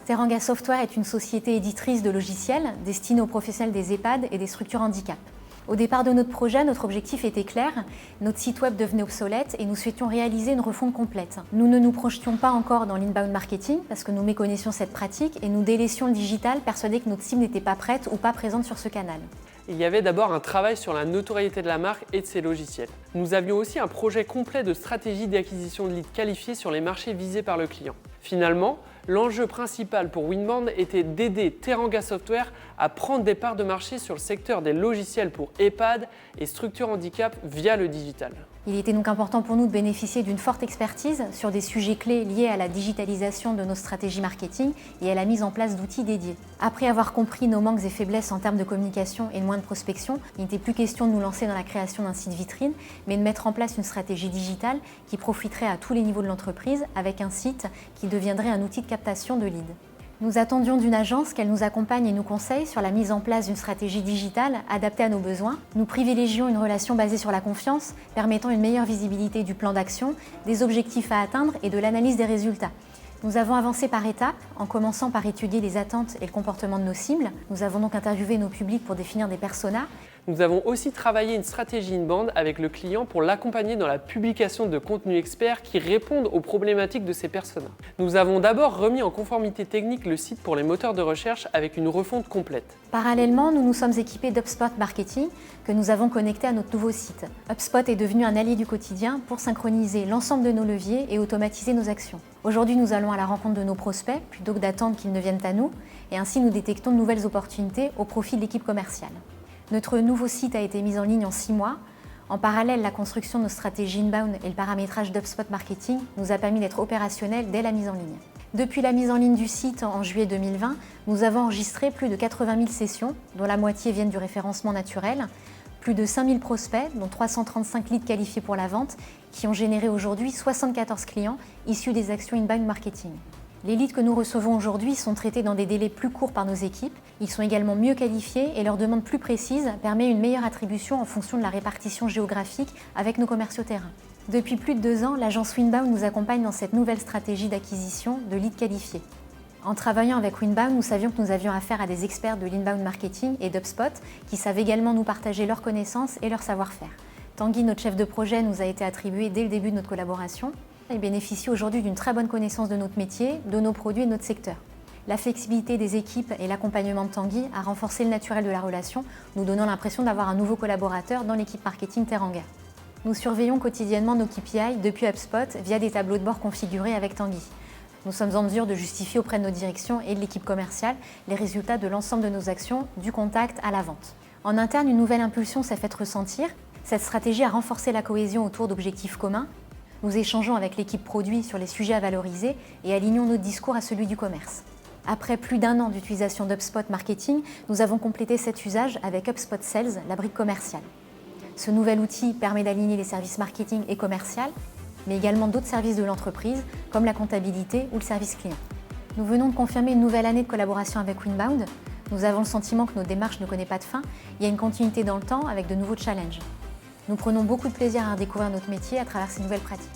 Teranga Software est une société éditrice de logiciels destinée aux professionnels des EHPAD et des structures handicap. Au départ de notre projet, notre objectif était clair, notre site web devenait obsolète et nous souhaitions réaliser une refonte complète. Nous ne nous projetions pas encore dans l'inbound marketing parce que nous méconnaissions cette pratique et nous délaissions le digital persuadés que notre cible n'était pas prête ou pas présente sur ce canal. Il y avait d'abord un travail sur la notoriété de la marque et de ses logiciels. Nous avions aussi un projet complet de stratégie d'acquisition de leads qualifiés sur les marchés visés par le client. Finalement, l'enjeu principal pour Winbound était d'aider Teranga Software à prendre des parts de marché sur le secteur des logiciels pour EHPAD et structures handicap via le digital. Il était donc important pour nous de bénéficier d'une forte expertise sur des sujets clés liés à la digitalisation de nos stratégies marketing et à la mise en place d'outils dédiés. Après avoir compris nos manques et faiblesses en termes de communication et de moins de prospection, il n'était plus question de nous lancer dans la création d'un site vitrine, mais de mettre en place une stratégie digitale qui profiterait à tous les niveaux de l'entreprise avec un site qui deviendrait un outil de captation de leads. Nous attendions d'une agence qu'elle nous accompagne et nous conseille sur la mise en place d'une stratégie digitale adaptée à nos besoins. Nous privilégions une relation basée sur la confiance, permettant une meilleure visibilité du plan d'action, des objectifs à atteindre et de l'analyse des résultats. Nous avons avancé par étapes, en commençant par étudier les attentes et le comportement de nos cibles. Nous avons donc interviewé nos publics pour définir des personas. Nous avons aussi travaillé une stratégie inbound avec le client pour l'accompagner dans la publication de contenus experts qui répondent aux problématiques de ces personas. Nous avons d'abord remis en conformité technique le site pour les moteurs de recherche avec une refonte complète. Parallèlement, nous nous sommes équipés d'HubSpot Marketing que nous avons connecté à notre nouveau site. HubSpot est devenu un allié du quotidien pour synchroniser l'ensemble de nos leviers et automatiser nos actions. Aujourd'hui, nous allons à la rencontre de nos prospects plutôt que d'attendre qu'ils ne viennent à nous et ainsi nous détectons de nouvelles opportunités au profit de l'équipe commerciale. Notre nouveau site a été mis en ligne en 6 mois. En parallèle, la construction de nos stratégies inbound et le paramétrage d'HubSpot Marketing nous a permis d'être opérationnels dès la mise en ligne. Depuis la mise en ligne du site en juillet 2020, nous avons enregistré plus de 80 000 sessions, dont la moitié viennent du référencement naturel, plus de 5 000 prospects, dont 335 leads qualifiés pour la vente, qui ont généré aujourd'hui 74 clients issus des actions inbound marketing. Les leads que nous recevons aujourd'hui sont traités dans des délais plus courts par nos équipes. Ils sont également mieux qualifiés et leur demande plus précise permet une meilleure attribution en fonction de la répartition géographique avec nos commerciaux terrain. Depuis plus de 2 ans, l'agence Winbound nous accompagne dans cette nouvelle stratégie d'acquisition de leads qualifiés. En travaillant avec Winbound, nous savions que nous avions affaire à des experts de l'inbound marketing et d'HubSpot qui savent également nous partager leurs connaissances et leur savoir-faire. Tanguy, notre chef de projet, nous a été attribué dès le début de notre collaboration. Il bénéficie aujourd'hui d'une très bonne connaissance de notre métier, de nos produits et de notre secteur. La flexibilité des équipes et l'accompagnement de Tanguy a renforcé le naturel de la relation, nous donnant l'impression d'avoir un nouveau collaborateur dans l'équipe marketing Teranga. Nous surveillons quotidiennement nos KPI depuis HubSpot via des tableaux de bord configurés avec Tanguy. Nous sommes en mesure de justifier auprès de nos directions et de l'équipe commerciale les résultats de l'ensemble de nos actions, du contact à la vente. En interne, une nouvelle impulsion s'est faite ressentir. Cette stratégie a renforcé la cohésion autour d'objectifs communs. Nous échangeons avec l'équipe produit sur les sujets à valoriser et alignons notre discours à celui du commerce. Après plus d'1 an d'utilisation d'HubSpot Marketing, nous avons complété cet usage avec HubSpot Sales, la brique commerciale. Ce nouvel outil permet d'aligner les services marketing et commercial, mais également d'autres services de l'entreprise, comme la comptabilité ou le service client. Nous venons de confirmer une nouvelle année de collaboration avec Winbound. Nous avons le sentiment que notre démarche ne connaît pas de fin. Il y a une continuité dans le temps avec de nouveaux challenges. Nous prenons beaucoup de plaisir à découvrir notre métier à travers ces nouvelles pratiques.